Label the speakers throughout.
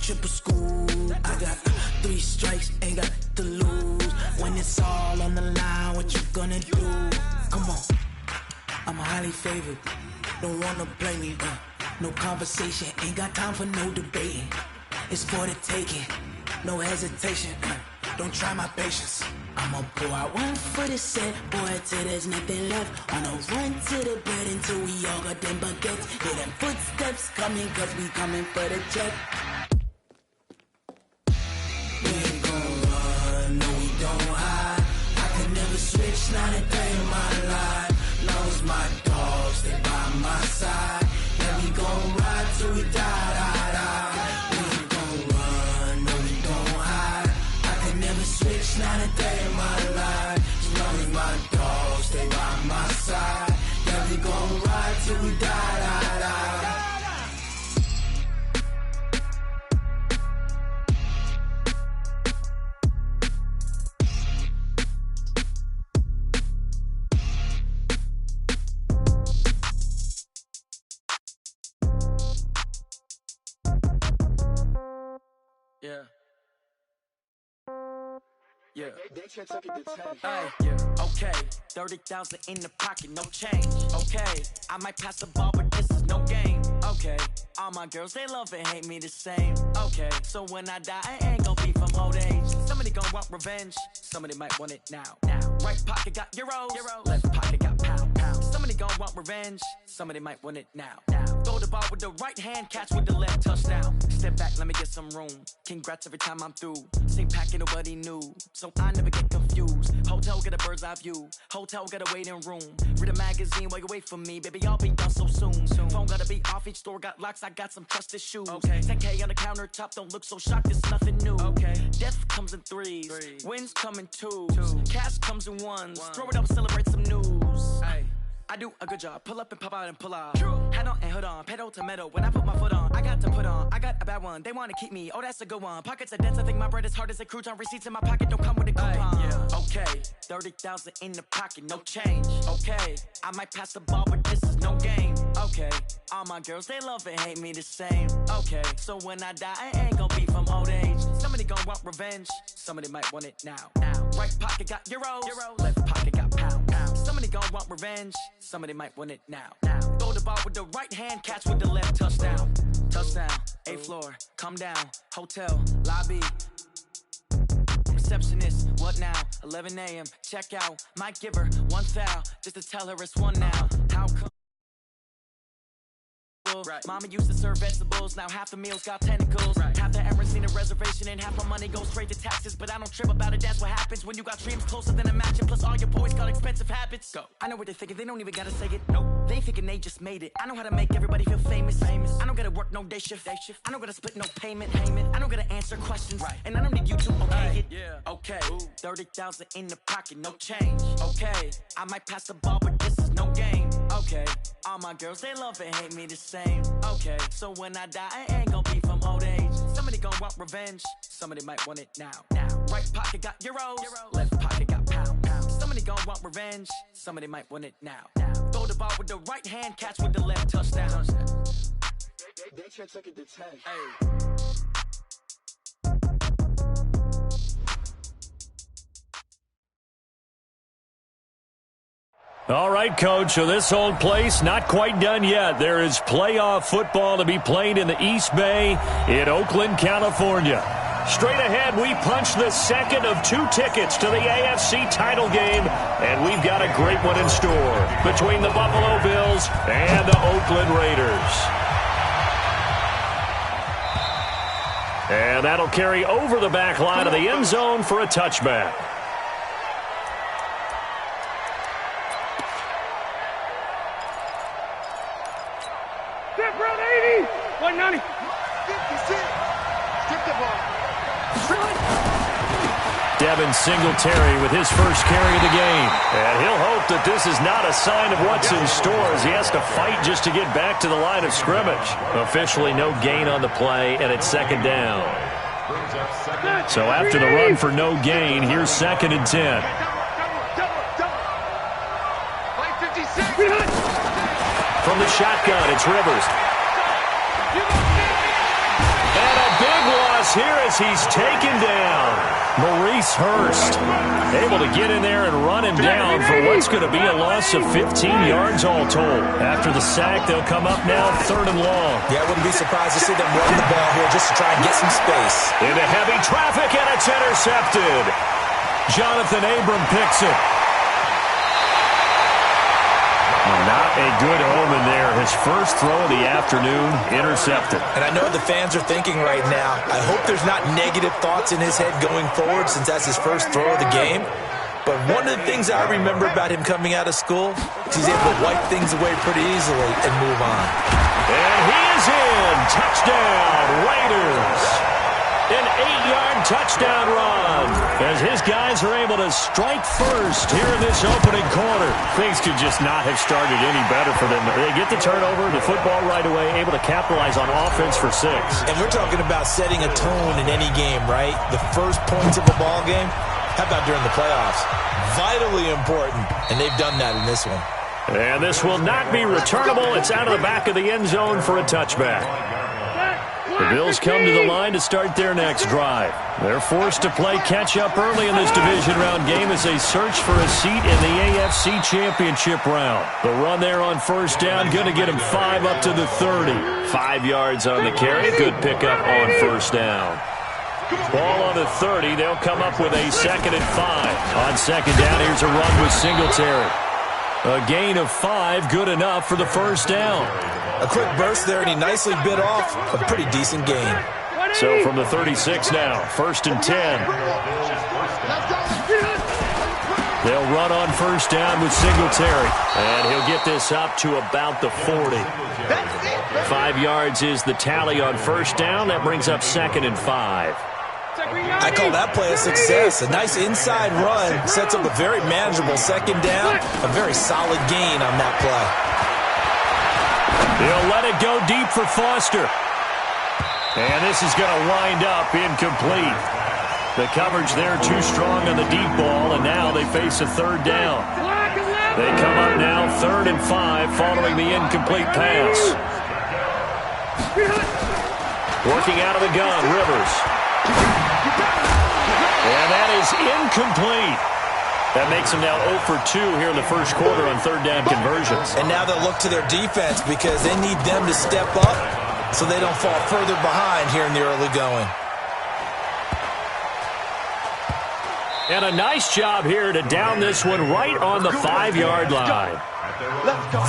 Speaker 1: triple school. I got 3 strikes, ain't got to lose. When it's all on the line, what you gonna do? Come on, I'm highly favored. Don't wanna blame me, no conversation, ain't got time for no debating. It's for the taking, no hesitation, don't try my patience. I'ma pour out one for the set, boy, till there's nothing left. On a run to the bed until we all got them baguettes. Hear them footsteps coming, cause we coming for the check. We ain't gon' run, no we don't hide. I can never switch, not a day in my life. Long as my dogs stay by my side. Yeah, we gon' ride till we die, die, die. We ain't gon' run, no we don't hide. I can never switch, not a day in my life. As long as my dogs stay by my side. Yeah, we gon' ride till we die, die, die.
Speaker 2: Yeah. Yeah. Yeah. Okay. 30,000 in the pocket, no change. Okay. I might pass the ball, but this is no game. Okay. All my girls, they love and hate me the same. Okay. So when I die, I ain't gonna be from old age. Somebody gonna want revenge. Somebody might want it now. Right pocket got euros. Left pocket got pound. Somebody gonna want revenge. Somebody might want it now. Throw the ball with the right hand, catch with the left, touchdown. Step back, let me get some room. Congrats every time I'm through. Same packet, nobody knew, so I never get confused. Hotel get a bird's eye view. Hotel got a waiting room. Read a magazine while you wait for me, baby. I'll be done so soon. Phone gotta be off. Each store got locks. I got some trusted shoes. Okay. 10K on the countertop. Don't look so shocked. It's nothing new. Okay. Death comes in threes. Wins come in twos. Cash comes in ones. Throw it up, celebrate some news. Ay. I do a good job, pull up and pop out and pull out. Hat on and hood on, pedal to metal. When I put my foot on, I got to put on. I got a bad one, they wanna keep me. Oh, that's a good one. Pockets are dense, I think my bread is hard as a crouton. Receipts in my pocket don't come with a coupon. Yeah. Okay, 30,000 in the pocket, no change. Okay, I might pass the ball, but this is no game. Okay, all my girls, they love and hate me the same. Okay, so when I die, I ain't gonna be from old age. Somebody gonna want revenge, somebody might want it now. Right pocket got euros, left pocket got pound. Somebody gonna want revenge, somebody might want it now. Throw the ball with the right hand, catch with the left, touchdown. Touchdown, 8th floor, come down, hotel, lobby. Receptionist, what now? 11 a.m., check out. Might give her 1 foul, just to tell her it's 1 now. How come? Right. Mama used to serve vegetables, now half the meals got tentacles. Right. Half the errands need a reservation and half my money goes straight to taxes. But I don't trip about it, that's what happens when you got dreams closer than a match. And plus all your boys got expensive habits. Go. I know what they're thinking, they don't even gotta say it. Nope. They thinking they just made it. I know how to make everybody feel famous. I don't gotta work no day shift. I don't gotta split no payment. I don't gotta answer questions. Right. And I don't need you to okay it. Yeah. Okay. 30,000 in the pocket, no change. Okay. I might pass the ball, but this is no game. Okay. All my girls, they love and hate me the same. Okay. So when I die, I ain't gonna be from old age. Somebody gonna want revenge. Somebody might want it now. Right pocket got euros. Left pocket got pound. Somebody gonna want revenge. Somebody might want it now. Throw the ball with the right hand, catch with the left, touchdown.
Speaker 3: They took it to 10.
Speaker 2: Hey.
Speaker 4: All right, Coach, so this whole place not quite done yet. There is playoff football to be played in the East Bay in Oakland, California. Straight ahead, we punch the second of 2 tickets to the AFC title game, and we've got a great one in store between the Buffalo Bills and the Oakland Raiders. And that'll carry over the back line of the end zone for a touchback.
Speaker 3: Step round 80, 190. 56. Strip the ball.
Speaker 4: Devin Singletary with his first carry of the game. And he'll hope that this is not a sign of what's in store as he has to fight just to get back to the line of scrimmage. Officially no gain on the play, and it's second down. So after the run for no gain, here's 2nd and 10. From the shotgun, it's Rivers. And a big one loss here as he's taken down. Maurice Hurst able to get in there and run him down for what's going to be a loss of 15 yards all told. After the sack, they'll come up now 3rd and long.
Speaker 5: Yeah, I wouldn't be surprised to see them run the ball here just to try and get some space.
Speaker 4: Into heavy traffic, and it's intercepted. Jonathan Abram picks it. Not a good omen there. His first throw of the afternoon, intercepted.
Speaker 5: And I know the fans are thinking right now, I hope there's not negative thoughts in his head going forward since that's his first throw of the game. But one of the things I remember about him coming out of school is he's able to wipe things away pretty easily and move on.
Speaker 4: And he is in. Touchdown, Raiders. An 8-yard touchdown run as his guys are able to strike first here in this opening quarter. Things could just not have started any better for them. They get the turnover, the football right away, able to capitalize on offense for 6.
Speaker 5: And we're talking about setting a tone in any game, right? The first points of a ball game. How about during the playoffs? Vitally important, and they've done that in this one.
Speaker 4: And this will not be returnable. It's out of the back of the end zone for a touchback. The Bills come to the line to start their next drive. They're forced to play catch-up early in this division round game as they search for a seat in the AFC Championship round. The run there on first down, going to get him 5 up to the 30. 5 yards on the carry. Good pickup on first down. Ball on the 30. They'll come up with a 2nd and 5. On second down, here's a run with Singletary. A gain of 5, good enough for the first down.
Speaker 5: A quick burst there, and he nicely bit off a pretty decent gain.
Speaker 4: So from the 36 now, 1st and 10. They'll run on first down with Singletary. And he'll get this up to about the 40. 5 yards is the tally on first down. That brings up 2nd and 5.
Speaker 5: I call that play a success. A nice inside run sets up a very manageable 2nd down. A very solid gain on that play.
Speaker 4: He'll let it go deep for Foster. And this is going to wind up incomplete. The coverage there too strong on the deep ball, and now they face a 3rd down. They come up now 3rd and 5 following the incomplete pass. Working out of the gun, Rivers. And that is incomplete. That makes them now 0 for 2 here in the first quarter on 3rd down conversions.
Speaker 5: And now they'll look to their defense because they need them to step up so they don't fall further behind here in the early going.
Speaker 4: And a nice job here to down this one right on the 5-yard line.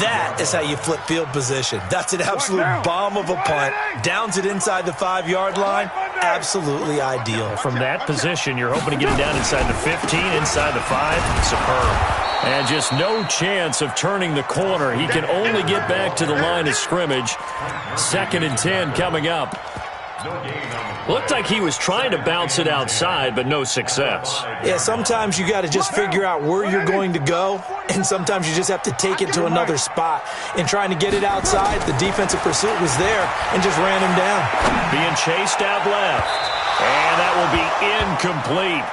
Speaker 5: That is how you flip field position. That's an absolute bomb of a punt. Downs it inside the 5-yard line. Absolutely ideal.
Speaker 4: From that position, you're hoping to get it down inside the 15, inside the 5. Superb. And just no chance of turning the corner. He can only get back to the line of scrimmage. 2nd and 10 coming up. Looked like he was trying to bounce it outside, but no success.
Speaker 5: Yeah, sometimes you got to just figure out where you're going to go, and sometimes you just have to take it to another spot. In trying to get it outside, the defensive pursuit was there and just ran him down.
Speaker 4: Being chased out left, and that will be incomplete.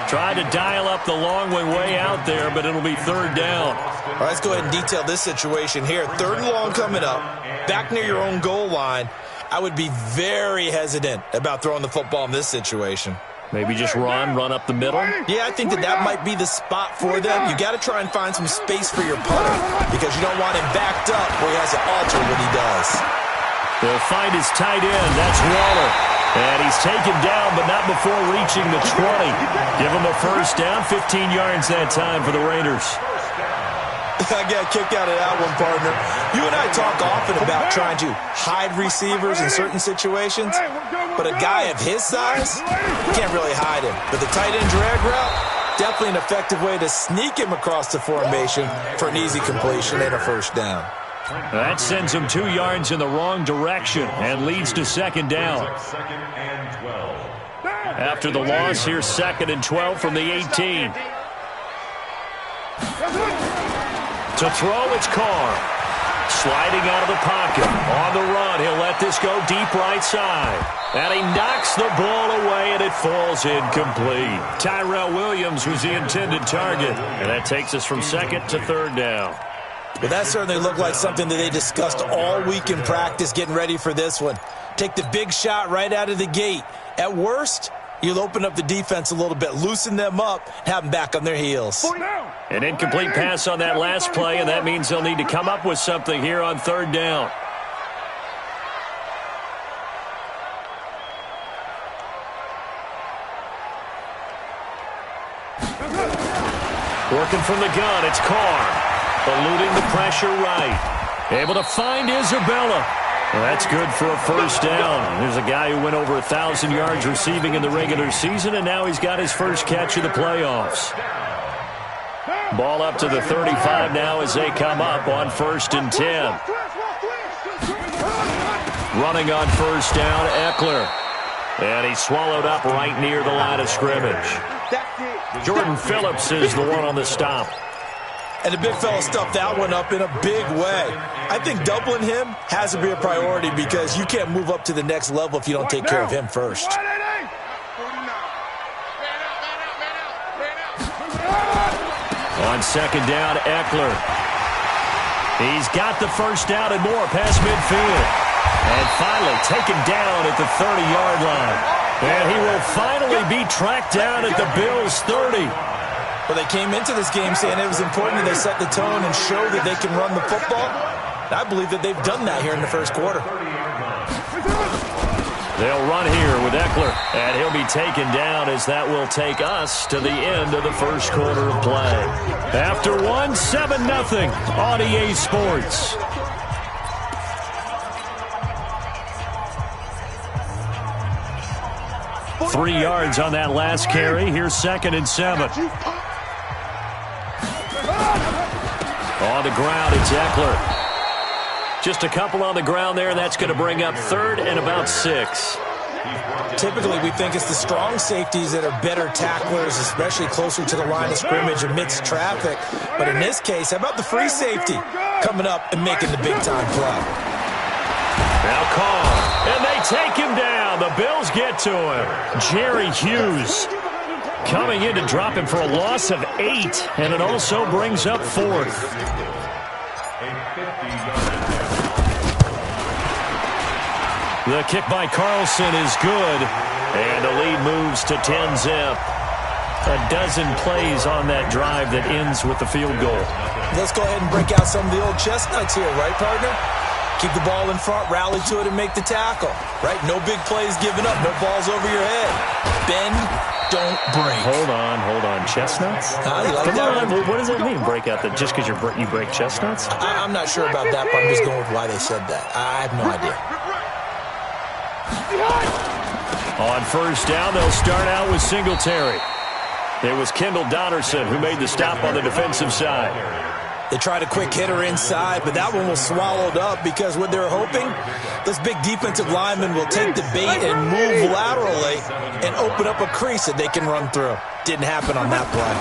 Speaker 4: Tried to dial up the long way out there, but it'll be 3rd down.
Speaker 5: All right, let's go ahead and detail this situation here. 3rd and long coming up, back near your own goal line. I would be very hesitant about throwing the football in this situation.
Speaker 4: Maybe just run up the middle?
Speaker 5: Yeah, I think that might be the spot for them. You got to try and find some space for your punter because you don't want him backed up where he has to alter what he does.
Speaker 4: They'll find his tight end. That's Waller. And he's taken down, but not before reaching the 20. Give him a first down, 15 yards that time for the Raiders.
Speaker 5: I got a kick out of that one, partner. You and I talk often about trying to hide receivers in certain situations, but a guy of his size, you can't really hide him. But the tight end drag route, definitely an effective way to sneak him across the formation for an easy completion and a first down.
Speaker 4: That sends him 2 yards in the wrong direction and leads to 2nd down. After the loss, here's 2nd and 12 from the 18. To throw, it's Carr. Sliding out of the pocket. On the run, he'll let this go deep right side. And he knocks the ball away, and it falls incomplete. Tyrell Williams was the intended target. And that takes us from 2nd to 3rd down.
Speaker 5: Well, that certainly looked like something that they discussed all week in practice getting ready for this one. Take the big shot right out of the gate. At worst, you'll open up the defense a little bit, loosen them up, have them back on their heels.
Speaker 4: An incomplete pass on that last play, and that means they'll need to come up with something here on third down. Working from the gun, it's Carr. Eluding the pressure right. Able to find Isabella. Well, that's good for a first down. There's a guy who went over 1,000 yards receiving in the regular season, and now he's got his first catch of the playoffs. Ball up to the 35 now as they come up on 1st and 10. Running on first down, Eckler. And he's swallowed up right near the line of scrimmage. Jordan Phillips is the one on the stop.
Speaker 5: And the big fella stuffed that one up in a big way. I think doubling him has to be a priority because you can't move up to the next level if you don't take care of him first.
Speaker 4: On second down, Eckler. He's got the first down and more past midfield. And finally taken down at the 30-yard line. And he will finally be tracked down at the Bills' 30.
Speaker 5: Well, they came into this game saying it was important that they set the tone and show that they can run the football. I believe that they've done that here in the first quarter.
Speaker 4: They'll run here with Eckler, and he'll be taken down as that will take us to the end of the first quarter of play. After one, 7-0 on EA Sports. Three yards on that last carry. Here's 2nd and 7. On the ground, it's Eckler. Just a couple on the ground there, and that's going to bring up 3rd and about 6.
Speaker 5: Typically, we think it's the strong safeties that are better tacklers, especially closer to the line of scrimmage amidst traffic. But in this case, how about the free safety coming up and making the big-time play?
Speaker 4: Now Carr, and they take him down. The Bills get to him. Jerry Hughes coming in to drop him for a loss of 8, and it also brings up 4th. The kick by Carlson is good, and the lead moves to 10-zip. A dozen plays on that drive that ends with the field goal.
Speaker 5: Let's go ahead and break out some of the old chestnuts here, right, partner? Keep the ball in front, rally to it, and make the tackle, right? No big plays given up, no balls over your head. Bend, don't break.
Speaker 4: Hold on. Chestnuts?
Speaker 5: You like that one?
Speaker 4: What does that mean, break out? Just because you break chestnuts?
Speaker 5: I'm not sure about that, but I'm just going with why they said that. I have no idea.
Speaker 4: On first down, they'll start out with Singletary. It was Kendall Donnerson who made the stop on the defensive side.
Speaker 5: They tried a quick hitter inside, but that one was swallowed up because what they're hoping, those big defensive linemen will take the bait and move laterally and open up a crease that they can run through. Didn't happen on that play.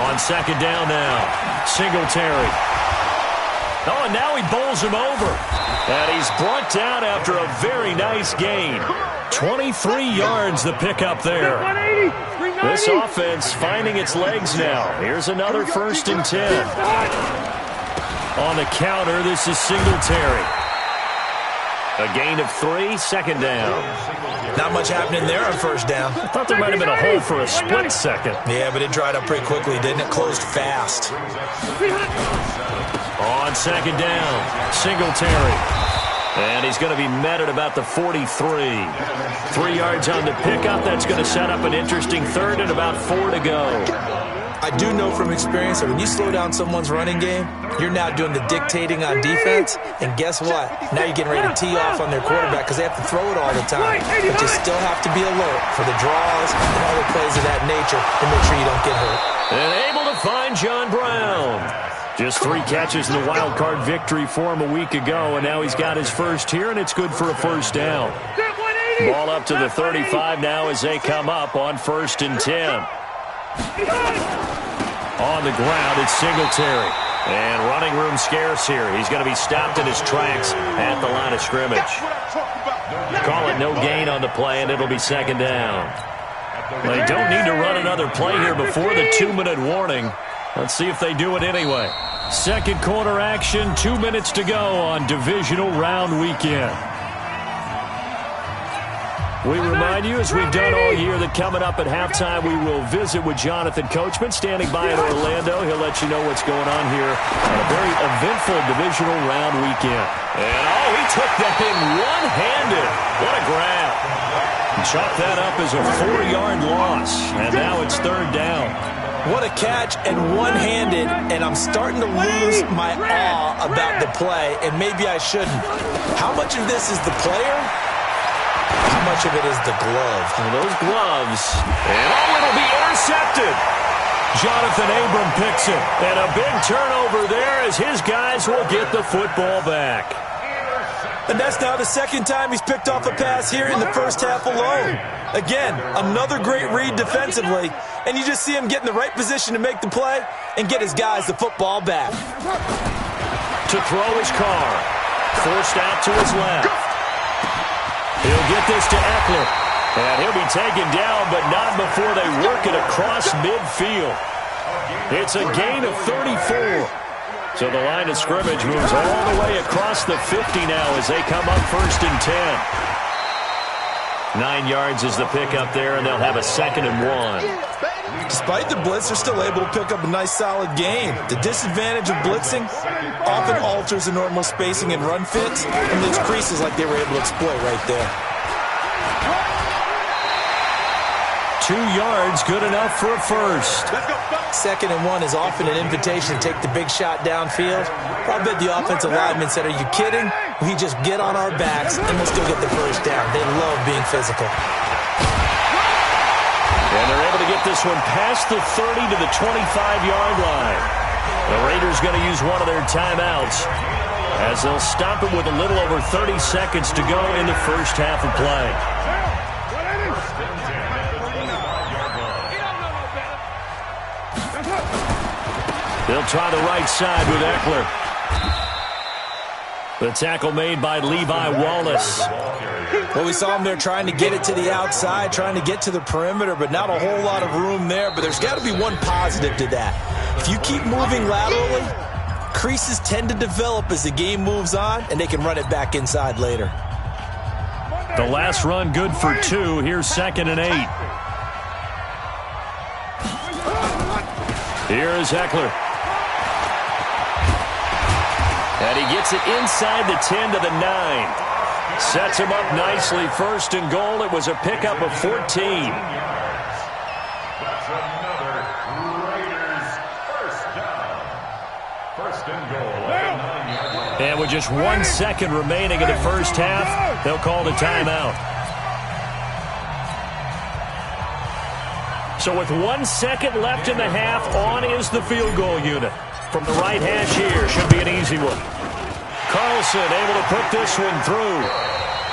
Speaker 4: On second down now, Singletary. Oh, and now he bowls him over. And he's brought down after a very nice gain. 23 yards the pickup there. This offense finding its legs now. Here's another 1st and 10. On the counter, this is Singletary. A gain of 3, 2nd down.
Speaker 5: Not much happening there on first down.
Speaker 4: I thought there might have been a hole for a split second.
Speaker 5: Yeah, but it dried up pretty quickly, didn't it? Closed fast.
Speaker 4: On second down, Singletary. And he's going to be met at about the 43. 3 yards on the pickup. That's going to set up an interesting 3rd and about 4 to go.
Speaker 5: I do know from experience that when you slow down someone's running game, you're now doing the dictating on defense. And guess what? Now you're getting ready to tee off on their quarterback because they have to throw it all the time. But you still have to be alert for the draws and other plays of that nature to make sure you don't get hurt.
Speaker 4: And able to find John Brown. Just 3 catches in the wild card victory for him a week ago, and now he's got his first here, and it's good for a first down. Ball up to the 35 now as they come up on 1st and 10. On the ground, it's Singletary. And running room scarce here. He's going to be stopped in his tracks at the line of scrimmage. Call it no gain on the play, and it'll be 2nd down. They don't need to run another play here before the 2-minute warning. Let's see if they do it anyway. Second quarter action, 2 minutes to go on divisional round weekend. We remind you, as we've done all year, that coming up at halftime, we will visit with Jonathan Coachman, standing by in Orlando. He'll let you know what's going on here on a very eventful divisional round weekend. And, he took that in one-handed. What a grab. Chalk that up as a 4-yard loss, and now it's 3rd down.
Speaker 5: What a catch and one-handed, and I'm starting to lose my awe about the play, and maybe I shouldn't. How much of this is the player? How much of it is the glove?
Speaker 4: And those gloves, and it'll be intercepted. Jonathan Abram picks it, and a big turnover there as his guys will get the football back.
Speaker 5: And that's now the 2nd time he's picked off a pass here in the first half alone. Again, another great read defensively, and you just see him get in the right position to make the play and get his guys the football back.
Speaker 4: To throw his car, forced out to his left. He'll get this to Eckler, and he'll be taken down, but not before they work it across midfield. It's a gain of 34. So the line of scrimmage moves all the way across the 50 now as they come up 1st and 10. 9 yards is the pickup there, and they'll have a 2nd and 1.
Speaker 5: Despite the blitz, they're still able to pick up a nice, solid gain. The disadvantage of blitzing often alters the normal spacing and run fits, and those creases like they were able to exploit right there.
Speaker 4: 2 yards, good enough for a first.
Speaker 5: 2nd and 1 is often an invitation to take the big shot downfield. I bet the offensive lineman said, "Are you kidding? We just get on our backs and let's go get the first down." They love being physical.
Speaker 4: And they're able to get this one past the 30 to the 25-yard line. The Raiders going to use one of their timeouts as they'll stop it with a little over 30 seconds to go in the first half of play. They'll try the right side with Eckler. The tackle made by Levi Wallace.
Speaker 5: Well, we saw him there trying to get it to the outside, trying to get to the perimeter, but not a whole lot of room there. But there's got to be one positive to that. If you keep moving laterally, creases tend to develop as the game moves on, and they can run it back inside later.
Speaker 4: The last run good for 2. Here's 2nd and 8. Here's Eckler. And he gets it inside the 10 to the 9. Sets him up nicely. 1st and goal. It was a pickup of 14.
Speaker 6: That's another Raiders first down. 1st and goal.
Speaker 4: And with just 1 second remaining in the first half, they'll call the timeout. So with 1 second left in the half, on is the field goal unit. From the right hash here, should be an easy one. Carlson able to put this one through.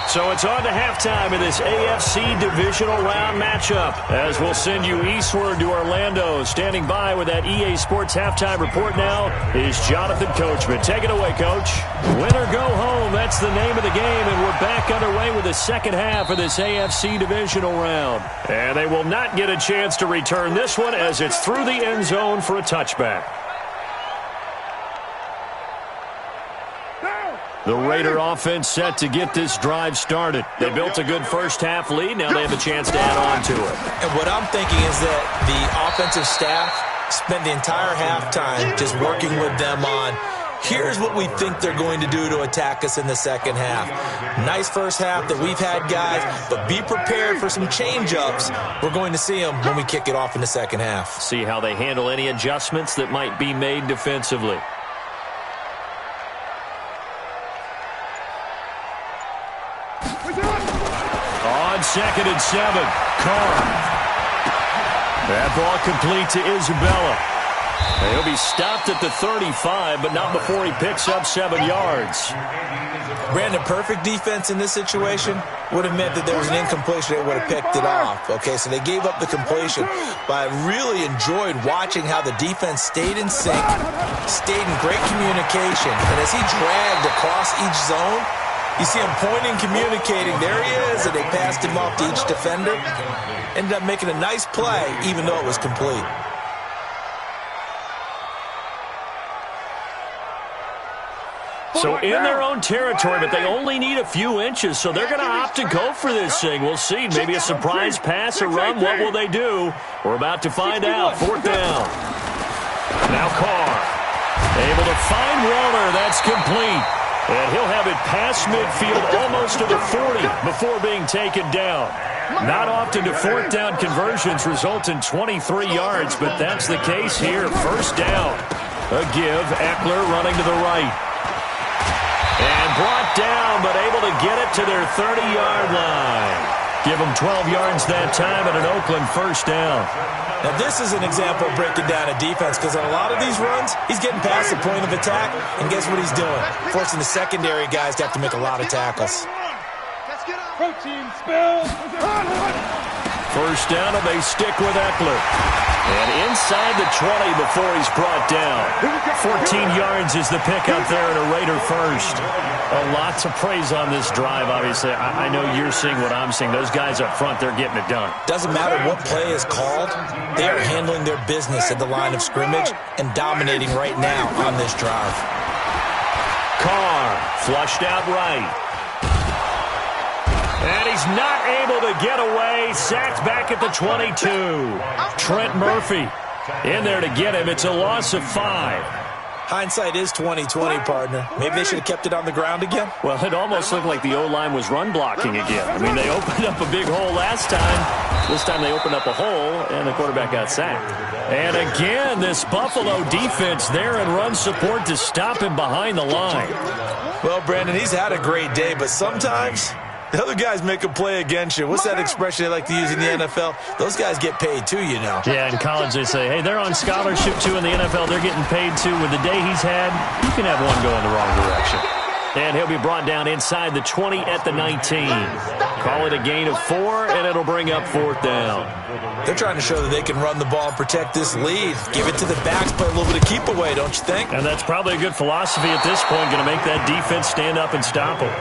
Speaker 4: So it's on to halftime in this AFC divisional round matchup, as we'll send you eastward to Orlando. Standing by with that EA Sports halftime report now is Jonathan Coachman. Take it away, Coach. Win or go home, that's the name of the game, and we're back underway with the second half of this AFC divisional round. And they will not get a chance to return this one as it's through the end zone for a touchback. The Raider offense set to get this drive started. They built a good first half lead. Now they have a chance to add on to it.
Speaker 5: And what I'm thinking is that the offensive staff spent the entire halftime just working with them on, here's what we think they're going to do to attack us in the second half. Nice first half that we've had, guys, but be prepared for some change-ups. We're going to see them when we kick it off in the second half.
Speaker 4: See how they handle any adjustments that might be made defensively. On 2nd and 7, Carr. That ball complete to Isabella. He'll be stopped at the 35, but not before he picks up 7 yards.
Speaker 5: Brandon, perfect defense in this situation would have meant that there was an incompletion. They would have picked it off. Okay, so they gave up the completion. But I really enjoyed watching how the defense stayed in sync, stayed in great communication. And as he dragged across each zone, you see him pointing, communicating. There he is, and they passed him off to each defender. Ended up making a nice play, even though it was complete.
Speaker 4: So in their own territory, but they only need a few inches, so they're going to opt to go for this thing. We'll see. Maybe a surprise pass or run. What will they do? We're about to find out. 4th down. Now Carr. Able to find Waller. That's complete. And he'll have it past midfield almost to the 40 before being taken down. Not often do 4th down conversions result in 23 yards, but that's the case here. 1st down. A give. Eckler running to the right. And brought down, but able to get it to their 30-yard line. Give them 12 yards that time at an Oakland 1st down.
Speaker 5: Now, this is an example of breaking down a defense because on a lot of these runs, he's getting past the point of attack, and guess what he's doing? Forcing the secondary guys to have to make a lot of tackles.
Speaker 3: Protein spill.
Speaker 4: 1st down, and they stick with Eckler. And inside the 20 before he's brought down. 14 yards is the pickup there at a Raider 1st. Lots of praise on this drive, obviously. I know you're seeing what I'm seeing. Those guys up front, they're getting it done.
Speaker 5: Doesn't matter what play is called. They are handling their business at the line of scrimmage and dominating right now on this drive.
Speaker 4: Carr flushed out right. And he's not able to get away. Sacked back at the 22. Trent Murphy in there to get him. It's a loss of 5.
Speaker 5: Hindsight is 20/20, partner. Maybe they should have kept it on the ground again.
Speaker 4: Well, it almost looked like the O-line was run blocking again. I mean, they opened up a big hole last time. This time they opened up a hole, and the quarterback got sacked. And again, this Buffalo defense there in run support to stop him behind the line.
Speaker 5: Well, Brandon, he's had a great day, but sometimes the other guys make a play against you. What's that expression they like to use in the NFL? Those guys get paid too, you know.
Speaker 4: Yeah, in college they say, hey, they're on scholarship too. In the NFL, they're getting paid too. With the day he's had, you can have one go in the wrong direction. And he'll be brought down inside the 20 at the 19. Call it a gain of 4, and it'll bring up 4th down.
Speaker 5: They're trying to show that they can run the ball and protect this lead. Give it to the backs, play a little bit of keep away, don't you think?
Speaker 4: And that's probably a good philosophy at this point, going to make that defense stand up and stop them.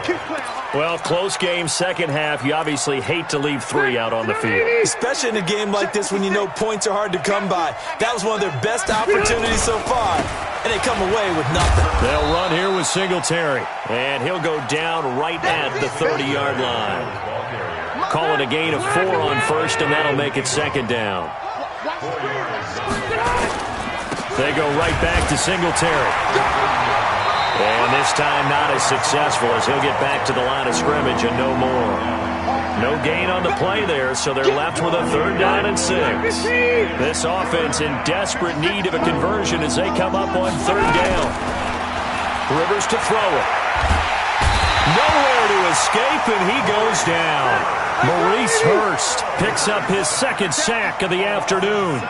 Speaker 4: Well, close game, second half. You obviously hate to leave 3 out on the field.
Speaker 5: Especially in a game like this when you know points are hard to come by. That was one of their best opportunities so far, and they come away with nothing.
Speaker 4: They'll run here with Singletary, and he'll go down right at the 30-yard line. Call it a gain of 4 on 1st, and that'll make it 2nd down. They go right back to Singletary. And this time not as successful as he'll get back to the line of scrimmage and no more. No gain on the play there, so they're left with a 3rd down and 6. This offense in desperate need of a conversion as they come up on 3rd down. Rivers to throw it. Nowhere to escape, and he goes down. Maurice Hurst picks up his 2nd sack of the afternoon.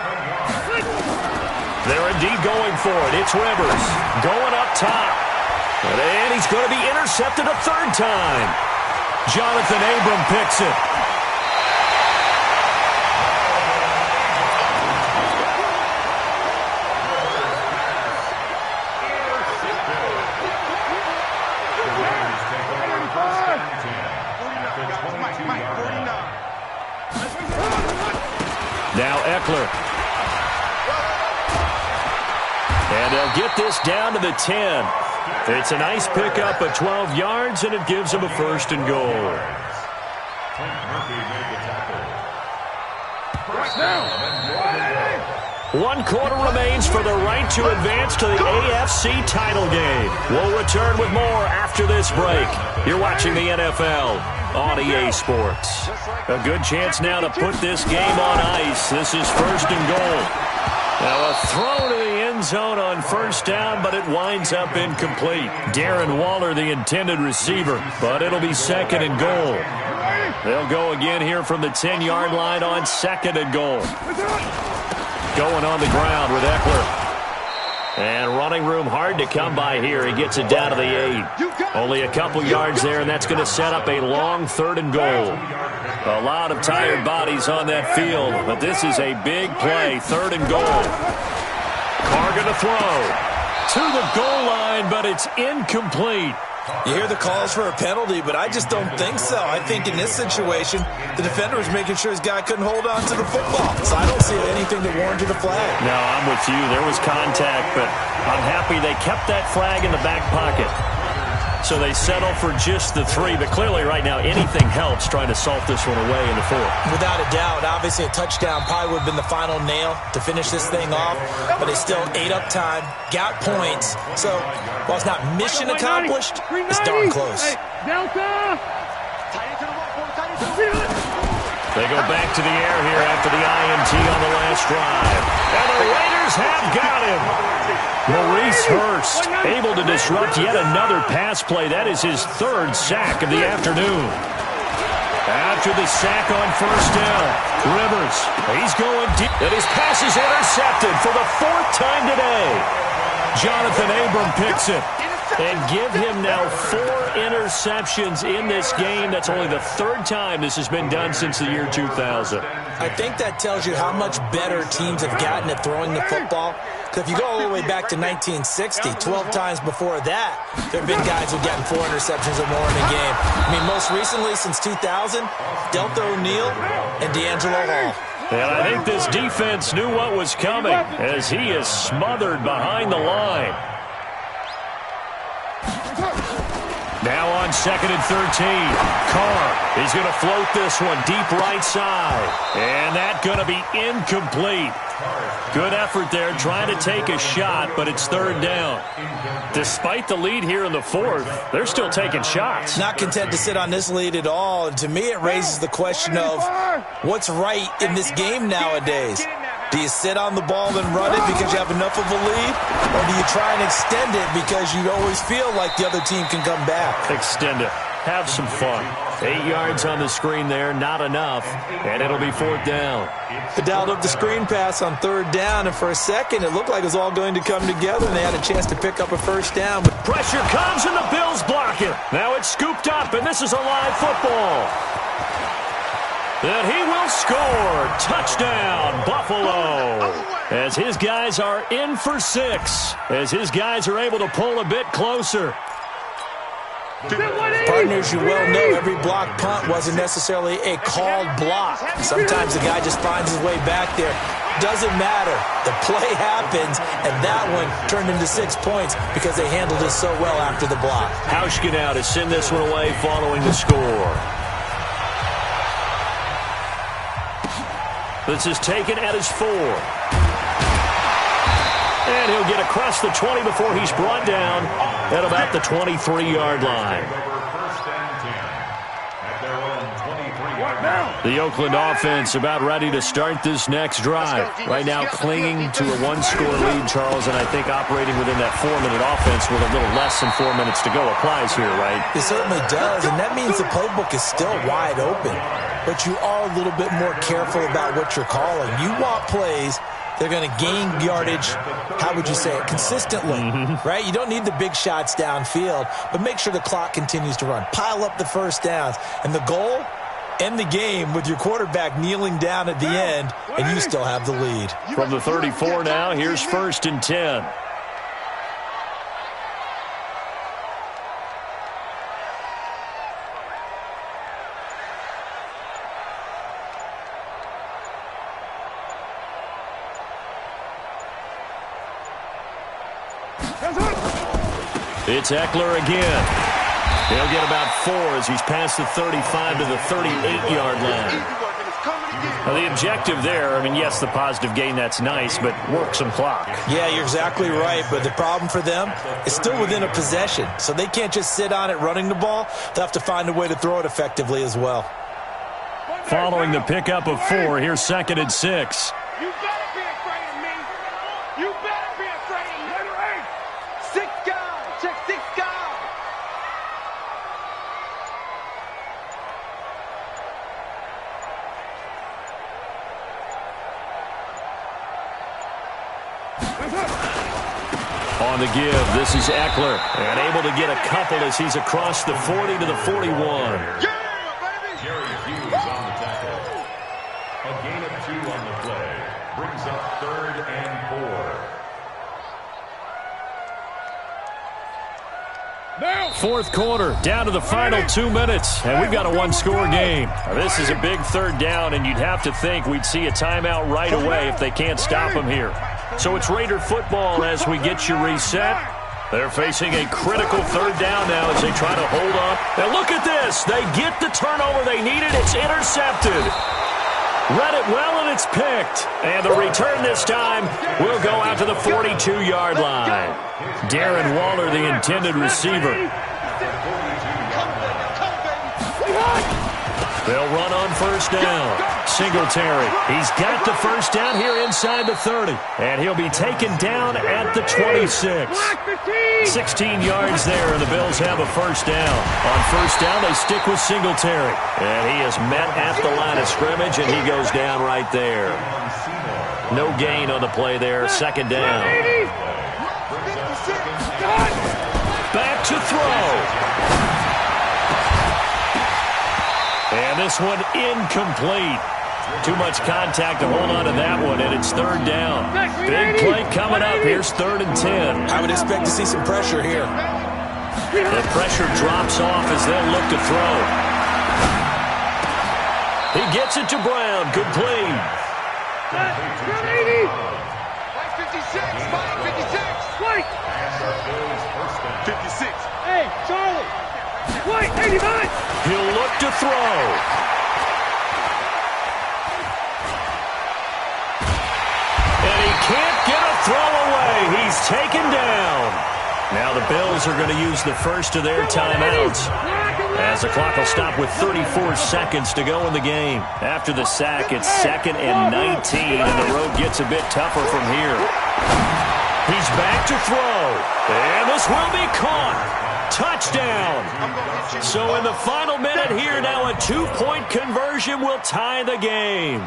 Speaker 4: They're indeed going for it. It's Rivers going up top. And he's going to be intercepted a 3rd time. Jonathan Abram picks it. Now Eckler. And they'll get this down to the 10. It's a nice pickup of 12 yards, and it gives them a 1st and goal. One quarter remains for the right to advance to the AFC title game. We'll return with more after this break. You're watching the NFL on EA Sports. A good chance now to put this game on ice. This is 1st and goal. Now a throw to the end zone on 1st down, but it winds up incomplete. Darren Waller, the intended receiver, but it'll be 2nd and goal. They'll go again here from the 10-yard line on 2nd and goal. Going on the ground with Eckler. And running room hard to come by here. He gets it down to the 8. Only a couple yards there, and that's going to set up a long 3rd and goal. A lot of tired bodies on that field, but this is a big play. 3rd and goal. Carr going to throw to the goal line, but it's incomplete.
Speaker 5: You hear the calls for a penalty, but I just don't think so. I think in this situation, the defender was making sure his guy couldn't hold on to the football. So I don't see anything that warranted a flag.
Speaker 4: No, I'm with you. There was contact, but I'm happy they kept that flag in the back pocket. So they settle for just the 3, but clearly right now anything helps trying to salt this one away in the 4th.
Speaker 5: Without a doubt, obviously a touchdown probably would have been the final nail to finish this thing off, but they still ate up time, got points. So while it's not mission accomplished, it's darn close.
Speaker 4: They go back to the air here after the INT on the last drive. And the Raiders have got him. Maurice Hurst able to disrupt yet another pass play. That is his 3rd sack of the afternoon. After the sack on first down, Rivers, he's going deep. And his pass is intercepted for the 4th time today. Jonathan Abram picks it. And give him now 4 interceptions in this game. That's only the 3rd time this has been done since the year 2000.
Speaker 5: I think that tells you how much better teams have gotten at throwing the football. Because if you go all the way back to 1960, 12 times before that, there have been guys who've gotten 4 interceptions or more in a game. I mean, most recently, since 2000, Delta O'Neal and D'Angelo Hall.
Speaker 4: And I think this defense knew what was coming as he is smothered behind the line. Now on 2nd and 13. Carr is going to float this one deep right side. And that's going to be incomplete. Good effort there trying to take a shot, but it's 3rd down. Despite the lead here in the 4th, they're still taking shots.
Speaker 5: Not content to sit on this lead at all. And to me, it raises the question of what's right in this game nowadays. Do you sit on the ball and run it because you have enough of a lead? Or do you try and extend it because you always feel like the other team can come back?
Speaker 4: Extend it. Have some fun. 8 yards on the screen there, not enough. And it'll be 4th down.
Speaker 5: They dialed up the screen pass on 3rd down, and for a second it looked like it was all going to come together, and they had a chance to pick up a 1st down. But
Speaker 4: pressure comes, and the Bills block it. Now it's scooped up, and this is a live football. And he will score. Touchdown, Buffalo. As his guys are in for 6. As his guys are able to pull a bit closer.
Speaker 5: Partners, you well know every block punt wasn't necessarily a called block. Sometimes the guy just finds his way back there. Doesn't matter. The play happens, and that one turned into 6 points because they handled it so well after the block.
Speaker 4: Hauschka now to send this one away following the score. This is taken at his 4. And he'll get across the 20 before he's brought down at about the 23-yard line. The Oakland offense about ready to start this next drive. Right now clinging to a 1-score lead, Charles, and I think operating within that 4-minute offense with a little less than 4 minutes to go applies here, right?
Speaker 5: It certainly does, and that means the playbook is still wide open. But you are a little bit more careful about what you're calling. You want plays they're going to gain yardage, how would you say it, consistently, right? You don't need the big shots downfield, but make sure the clock continues to run. Pile up the 1st downs. And the goal, end the game with your quarterback kneeling down at the end, and you still have the lead.
Speaker 4: From the 34 now, here's 1st and 10. It's Eckler again. He'll get about 4 as he's past the 35 to the 38-yard line. Now, the objective there, I mean, yes, the positive gain, that's nice, but work some clock.
Speaker 5: Yeah, you're exactly right, but the problem for them is still within a possession, so they can't just sit on it running the ball. They'll have to find a way to throw it effectively as well.
Speaker 4: Following the pickup of 4, here's 2nd and 6.
Speaker 3: You better be afraid of me. You better be afraid of me. 6 guys. Check 6 guys.
Speaker 4: On the give, this is Eckler, and able to get a couple as he's across the 40 to the 41.
Speaker 3: Yeah, baby.
Speaker 6: Jerry Hughes on the tackle. A gain of 2 on the play. Brings up 3rd and 4.
Speaker 4: Fourth quarter, down to the final 2 minutes, and we've got a 1-score game. Now, this is a big 3rd down, and you'd have to think we'd see a timeout right away if they can't stop them here. So it's Raider football as we get you reset. They're facing a critical third down now as they try to hold on. And look at this. They get the turnover they needed. It's intercepted. Read it well, and it's picked. And the return this time will go out to the 42-yard line. Darren Waller, the intended receiver. They'll run on first down. Singletary. He's got the first down here inside the 30. And he'll be taken down at the 26. 16 yards there, and the Bills have a first down. On first down, they stick with Singletary. And he is met at the line of scrimmage, and he goes down right there. No gain on the play there. Second down. Back to throw. And this one incomplete. Too much contact to hold on to that one, and it's third down. Big play coming up. Here's 3rd and 10.
Speaker 5: I would expect to see some pressure here.
Speaker 4: The pressure drops off as they'll look to throw. He gets it to Brown. Good play.
Speaker 3: 56, Mike, 56. White. 56. Hey, Charlie. White, 89.
Speaker 4: He'll look to throw. And he can't get a throw away. He's taken down. Now the Bills are going to use the first of their timeouts, as the clock will stop with 34 seconds to go in the game. After the sack, it's 2nd and 19, and the road gets a bit tougher from here. He's back to throw, and this will be caught. Touchdown. So in the final minute here, now a 2-point conversion will tie the game.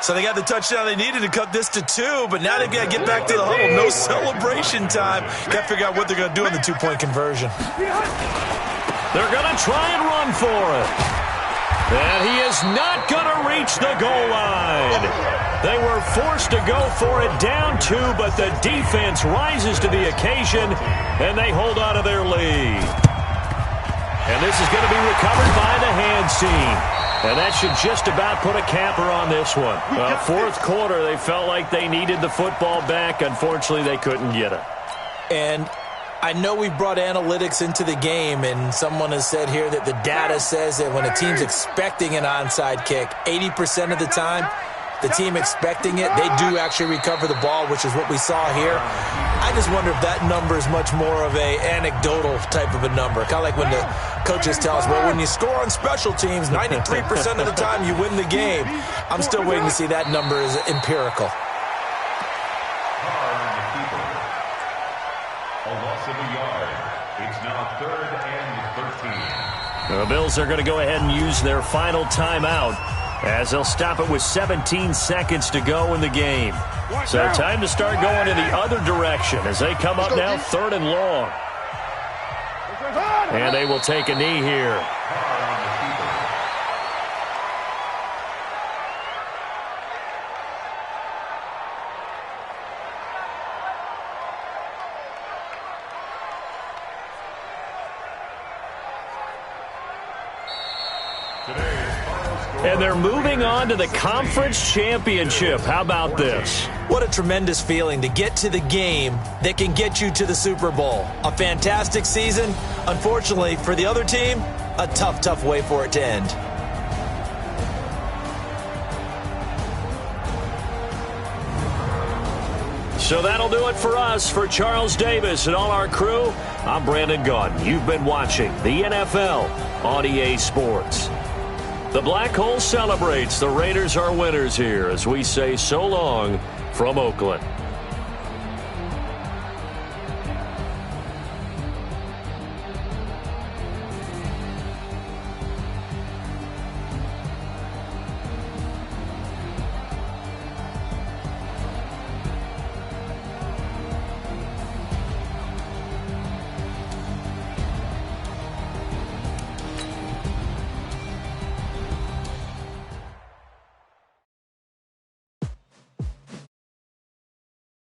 Speaker 5: So they got the touchdown they needed to cut this to 2, but now they've got to get back to the huddle. No celebration time. Got to figure out what they're going to do on the 2-point conversion.
Speaker 4: They're going to try and run for it. And he is not going to reach the goal line. They were forced to go for it down 2, but the defense rises to the occasion, and they hold on to their lead. And this is going to be recovered by the hands team. And that should just about put a capper on this one. Fourth quarter, they felt like they needed the football back. Unfortunately, they couldn't get it.
Speaker 5: And I know we brought analytics into the game, and someone has said here that the data says that when a team's expecting an onside kick, 80% of the time, the team expecting it, they do actually recover the ball, which is what we saw here. I just wonder if that number is much more of a anecdotal type of a number. Kind of like when the coaches tell us, well, when you score on special teams, 93% of the time you win the game. I'm still waiting to see that number is empirical.
Speaker 6: A loss of a yard. It's now 3rd and 13.
Speaker 4: The Bills are going to go ahead and use their final timeout, as they'll stop it with 17 seconds to go in the game. So time to start going in the other direction as they come up now 3rd and long. And they will take a knee here. And they're moving on to the conference championship. How about this?
Speaker 5: What a tremendous feeling to get to the game that can get you to the Super Bowl. A fantastic season. Unfortunately, for the other team, a tough, tough way for it to end.
Speaker 4: So that'll do it for us. For Charles Davis and all our crew, I'm Brandon Gaudin. You've been watching the NFL on EA Sports. The Black Hole celebrates. The Raiders are winners here as we say so long from Oakland.